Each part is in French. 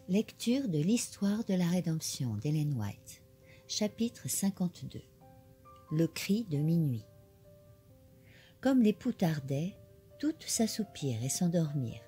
Lecture de l'Histoire de la Rédemption d'Ellen White, chapitre 52. Le cri de minuit. Comme l'époux tardait, toutes s'assoupirent et s'endormirent.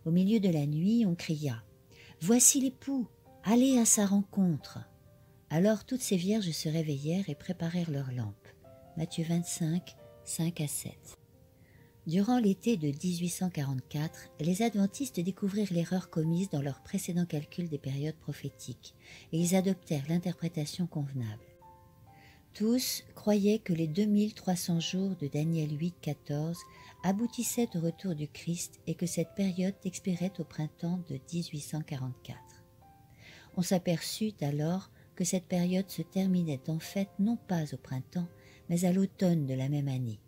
Au milieu de la nuit, on cria « Voici l'époux, allez à sa rencontre !» Alors toutes ces vierges se réveillèrent et préparèrent leurs lampes. Matthieu 25, 5 à 7. Durant l'été de 1844, les adventistes découvrirent l'erreur commise dans leur précédent calcul des périodes prophétiques et ils adoptèrent l'interprétation convenable. Tous croyaient que les 2300 jours de Daniel 8, 14 aboutissaient au retour du Christ et que cette période expirait au printemps de 1844. On s'aperçut alors que cette période se terminait en fait non pas au printemps, mais à l'automne de la même année.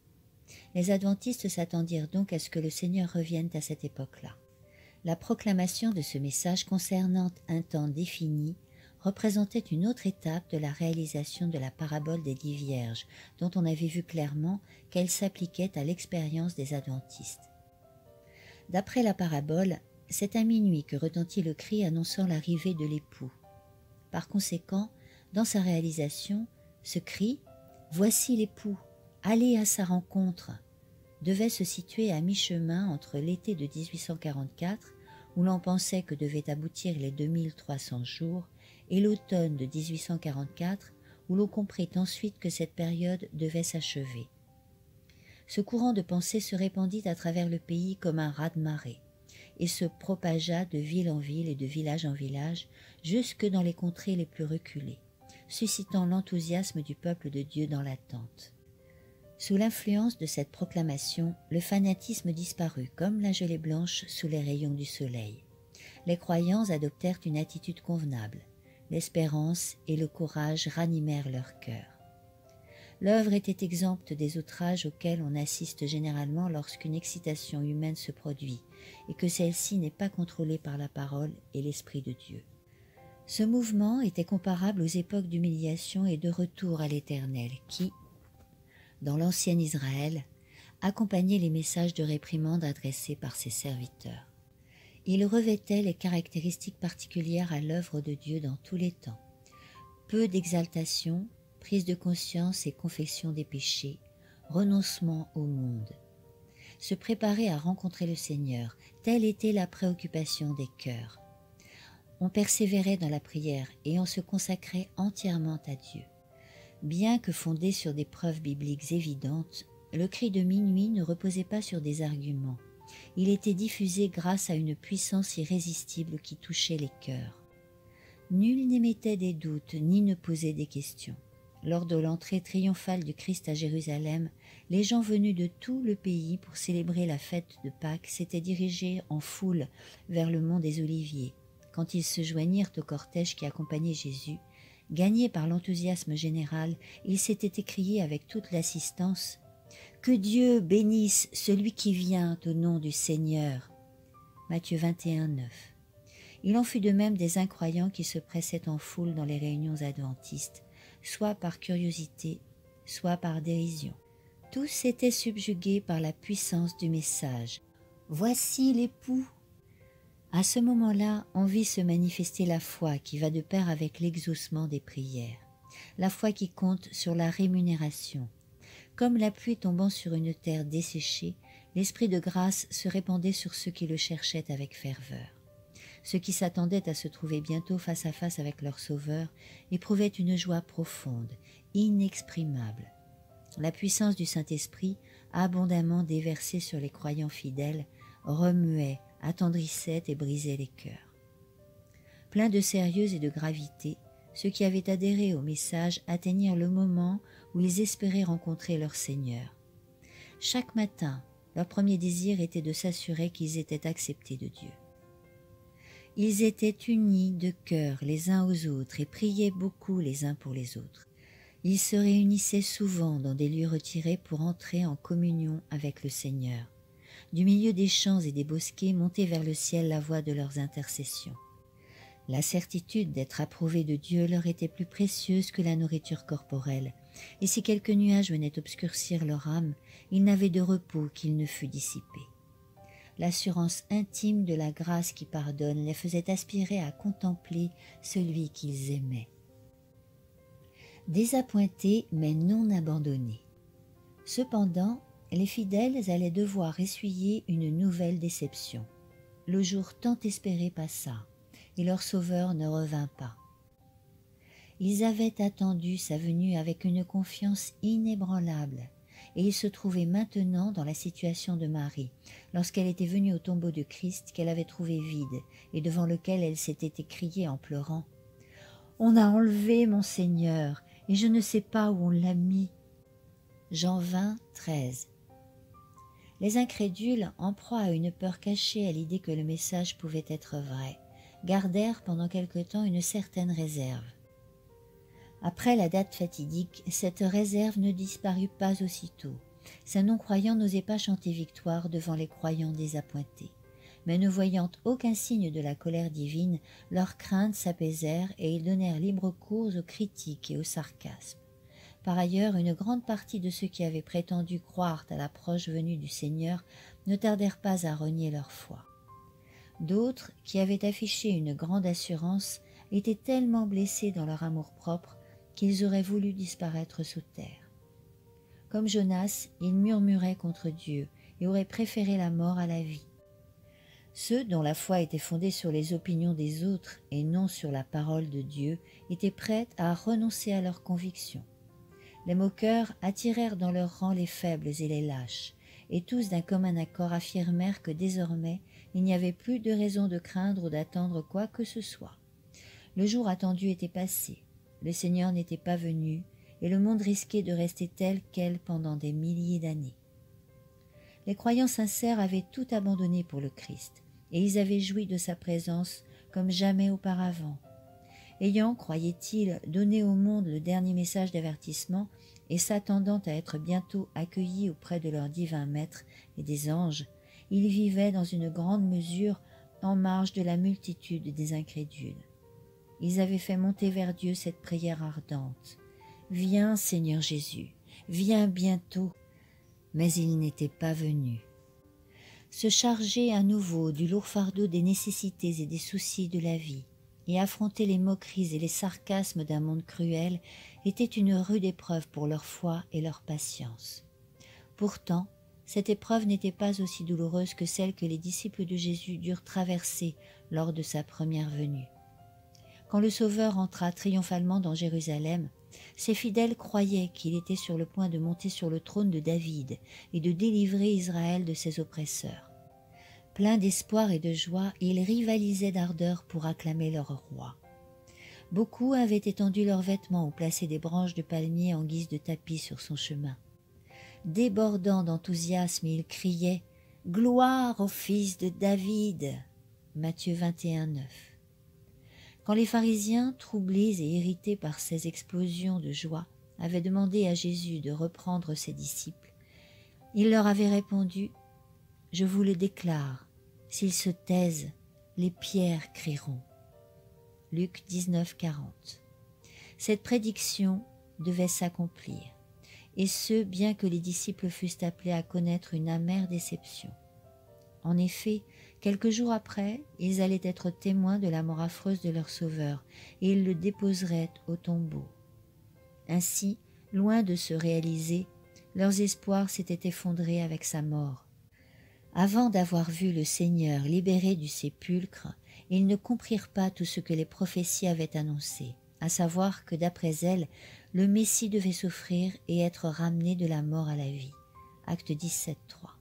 Les adventistes s'attendirent donc à ce que le Seigneur revienne à cette époque-là. La proclamation de ce message concernant un temps défini représentait une autre étape de la réalisation de la parabole des 10 vierges, dont on avait vu clairement qu'elle s'appliquait à l'expérience des adventistes. D'après la parabole, c'est à minuit que retentit le cri annonçant l'arrivée de l'époux. Par conséquent, dans sa réalisation, ce cri « Voici l'époux, allez à sa rencontre » devait se situer à mi-chemin entre l'été de 1844, où l'on pensait que devaient aboutir les 2300 jours, et l'automne de 1844, où l'on comprit ensuite que cette période devait s'achever. Ce courant de pensée se répandit à travers le pays comme un raz-de-marée, et se propagea de ville en ville et de village en village, jusque dans les contrées les plus reculées, suscitant l'enthousiasme du peuple de Dieu dans l'attente. Sous l'influence de cette proclamation, le fanatisme disparut comme la gelée blanche sous les rayons du soleil. Les croyants adoptèrent une attitude convenable. L'espérance et le courage ranimèrent leur cœur. L'œuvre était exempte des outrages auxquels on assiste généralement lorsqu'une excitation humaine se produit et que celle-ci n'est pas contrôlée par la parole et l'Esprit de Dieu. Ce mouvement était comparable aux époques d'humiliation et de retour à l'Éternel qui, dans l'ancien Israël, accompagnait les messages de réprimande adressés par ses serviteurs. Il revêtait les caractéristiques particulières à l'œuvre de Dieu dans tous les temps. Peu d'exaltation, prise de conscience et confession des péchés, renoncement au monde. Se préparer à rencontrer le Seigneur, telle était la préoccupation des cœurs. On persévérait dans la prière et on se consacrait entièrement à Dieu. Bien que fondé sur des preuves bibliques évidentes, le cri de minuit ne reposait pas sur des arguments. Il était diffusé grâce à une puissance irrésistible qui touchait les cœurs. Nul n'émettait des doutes ni ne posait des questions. Lors de l'entrée triomphale du Christ à Jérusalem, les gens venus de tout le pays pour célébrer la fête de Pâques s'étaient dirigés en foule vers le mont des Oliviers. Quand ils se joignirent au cortège qui accompagnait Jésus, gagnés par l'enthousiasme général, ils s'étaient écriés avec toute l'assistance « Que Dieu bénisse celui qui vient au nom du Seigneur » Matthieu 21, 9. Il en fut de même des incroyants qui se pressaient en foule dans les réunions adventistes, soit par curiosité, soit par dérision. Tous étaient subjugués par la puissance du message « Voici l'époux » À ce moment-là, on vit se manifester la foi qui va de pair avec l'exaucement des prières, la foi qui compte sur la rémunération. Comme la pluie tombant sur une terre desséchée, l'Esprit de grâce se répandait sur ceux qui le cherchaient avec ferveur. Ceux qui s'attendaient à se trouver bientôt face à face avec leur Sauveur éprouvaient une joie profonde, inexprimable. La puissance du Saint-Esprit, abondamment déversée sur les croyants fidèles, remuait, attendrissait et brisait les cœurs. Pleins de sérieux et de gravité, ceux qui avaient adhéré au message atteignirent le moment où ils espéraient rencontrer leur Seigneur. Chaque matin, leur premier désir était de s'assurer qu'ils étaient acceptés de Dieu. Ils étaient unis de cœur les uns aux autres et priaient beaucoup les uns pour les autres. Ils se réunissaient souvent dans des lieux retirés pour entrer en communion avec le Seigneur. Du milieu des champs et des bosquets montait vers le ciel la voix de leurs intercessions. La certitude d'être approuvés de Dieu leur était plus précieuse que la nourriture corporelle, et si quelques nuages venaient obscurcir leur âme, ils n'avaient de repos qu'il ne fût dissipé. L'assurance intime de la grâce qui pardonne les faisait aspirer à contempler celui qu'ils aimaient. Désappointés mais non abandonnés. Cependant, les fidèles allaient devoir essuyer une nouvelle déception. Le jour tant espéré passa, et leur sauveur ne revint pas. Ils avaient attendu sa venue avec une confiance inébranlable, et ils se trouvaient maintenant dans la situation de Marie, lorsqu'elle était venue au tombeau de Christ qu'elle avait trouvé vide, et devant lequel elle s'était écriée en pleurant « On a enlevé mon Seigneur, et je ne sais pas où on l'a mis. » Jean 20, 13. Les incrédules, en proie à une peur cachée à l'idée que le message pouvait être vrai, gardèrent pendant quelque temps une certaine réserve. Après la date fatidique, cette réserve ne disparut pas aussitôt. Ces non-croyants n'osaient pas chanter victoire devant les croyants désappointés. Mais ne voyant aucun signe de la colère divine, leurs craintes s'apaisèrent et ils donnèrent libre cours aux critiques et aux sarcasmes. Par ailleurs, une grande partie de ceux qui avaient prétendu croire à la proche venue du Seigneur ne tardèrent pas à renier leur foi. D'autres, qui avaient affiché une grande assurance, étaient tellement blessés dans leur amour-propre qu'ils auraient voulu disparaître sous terre. Comme Jonas, ils murmuraient contre Dieu et auraient préféré la mort à la vie. Ceux dont la foi était fondée sur les opinions des autres et non sur la parole de Dieu étaient prêts à renoncer à leurs convictions. Les moqueurs attirèrent dans leur rang les faibles et les lâches, et tous d'un commun accord affirmèrent que désormais il n'y avait plus de raison de craindre ou d'attendre quoi que ce soit. Le jour attendu était passé, le Seigneur n'était pas venu, et le monde risquait de rester tel quel pendant des milliers d'années. Les croyants sincères avaient tout abandonné pour le Christ, et ils avaient joui de sa présence comme jamais auparavant. Ayant, croyaient-ils, donné au monde le dernier message d'avertissement et s'attendant à être bientôt accueillis auprès de leur divin maître et des anges, ils vivaient dans une grande mesure en marge de la multitude des incrédules. Ils avaient fait monter vers Dieu cette prière ardente. « Viens, Seigneur Jésus, viens bientôt !» Mais il n'était pas venu. Se charger à nouveau du lourd fardeau des nécessités et des soucis de la vie, et affronter les moqueries et les sarcasmes d'un monde cruel était une rude épreuve pour leur foi et leur patience. Pourtant, cette épreuve n'était pas aussi douloureuse que celle que les disciples de Jésus durent traverser lors de sa première venue. Quand le Sauveur entra triomphalement dans Jérusalem, ses fidèles croyaient qu'il était sur le point de monter sur le trône de David et de délivrer Israël de ses oppresseurs. Pleins d'espoir et de joie, ils rivalisaient d'ardeur pour acclamer leur roi. Beaucoup avaient étendu leurs vêtements ou placé des branches de palmier en guise de tapis sur son chemin. Débordant d'enthousiasme, ils criaient « Gloire au fils de David !» Matthieu 21, 9. Quand les pharisiens, troublés et irrités par ces explosions de joie, avaient demandé à Jésus de reprendre ses disciples, il leur avait répondu « Je vous le déclare, s'ils se taisent, les pierres crieront. » Luc 19, 40. Cette prédiction devait s'accomplir, et ce, bien que les disciples fussent appelés à connaître une amère déception. En effet, quelques jours après, ils allaient être témoins de la mort affreuse de leur Sauveur, et ils le déposeraient au tombeau. Ainsi, loin de se réaliser, leurs espoirs s'étaient effondrés avec sa mort. Avant d'avoir vu le Seigneur libéré du sépulcre, ils ne comprirent pas tout ce que les prophéties avaient annoncé, à savoir que d'après elles, le Messie devait souffrir et être ramené de la mort à la vie. Acte 17, 3.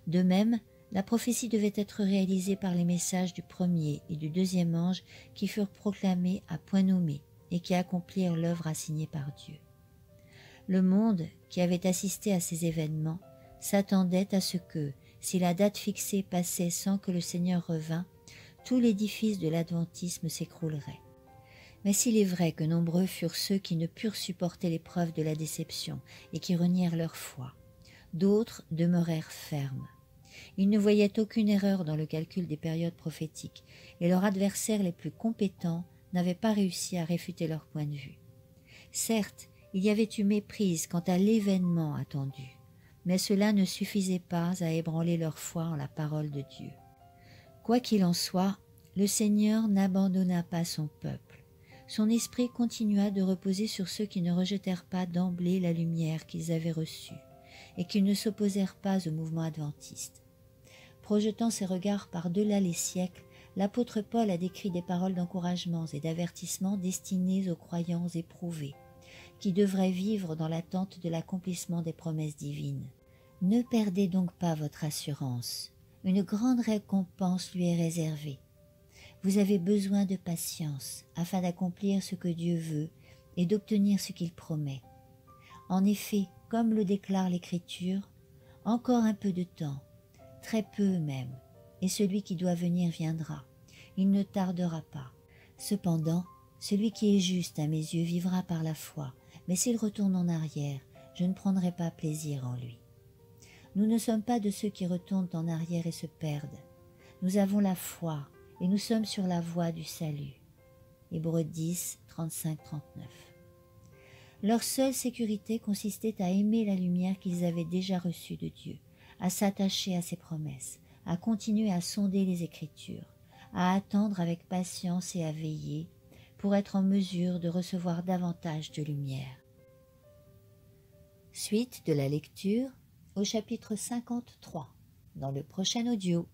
De même, la prophétie devait être réalisée par les messages du premier et du deuxième ange qui furent proclamés à point nommé et qui accomplirent l'œuvre assignée par Dieu. Le monde, qui avait assisté à ces événements, s'attendait à ce que, si la date fixée passait sans que le Seigneur revînt, tout l'édifice de l'adventisme s'écroulerait. Mais s'il est vrai que nombreux furent ceux qui ne purent supporter l'épreuve de la déception et qui renièrent leur foi, d'autres demeurèrent fermes. Ils ne voyaient aucune erreur dans le calcul des périodes prophétiques, et leurs adversaires les plus compétents n'avaient pas réussi à réfuter leur point de vue. Certes, il y avait eu méprise quant à l'événement attendu, Mais cela ne suffisait pas à ébranler leur foi en la parole de Dieu. Quoi qu'il en soit, le Seigneur n'abandonna pas son peuple. Son esprit continua de reposer sur ceux qui ne rejetèrent pas d'emblée la lumière qu'ils avaient reçue et qui ne s'opposèrent pas au mouvement adventiste. Projetant ses regards par-delà les siècles, l'apôtre Paul a décrit des paroles d'encouragement et d'avertissement destinées aux croyants éprouvés, qui devraient vivre dans l'attente de l'accomplissement des promesses divines. Ne perdez donc pas votre assurance. Une grande récompense lui est réservée. Vous avez besoin de patience afin d'accomplir ce que Dieu veut et d'obtenir ce qu'il promet. En effet, comme le déclare l'Écriture, encore un peu de temps, très peu même, et celui qui doit venir viendra. Il ne tardera pas. Cependant, celui qui est juste à mes yeux vivra par la foi, mais s'il retourne en arrière, je ne prendrai pas plaisir en lui. Nous ne sommes pas de ceux qui retournent en arrière et se perdent. Nous avons la foi et nous sommes sur la voie du salut. Hébreux 10, 35-39. Leur seule sécurité consistait à aimer la lumière qu'ils avaient déjà reçue de Dieu, à s'attacher à ses promesses, à continuer à sonder les Écritures, à attendre avec patience et à veiller pour être en mesure de recevoir davantage de lumière. Suite de la lecture au chapitre 53 dans le prochain audio.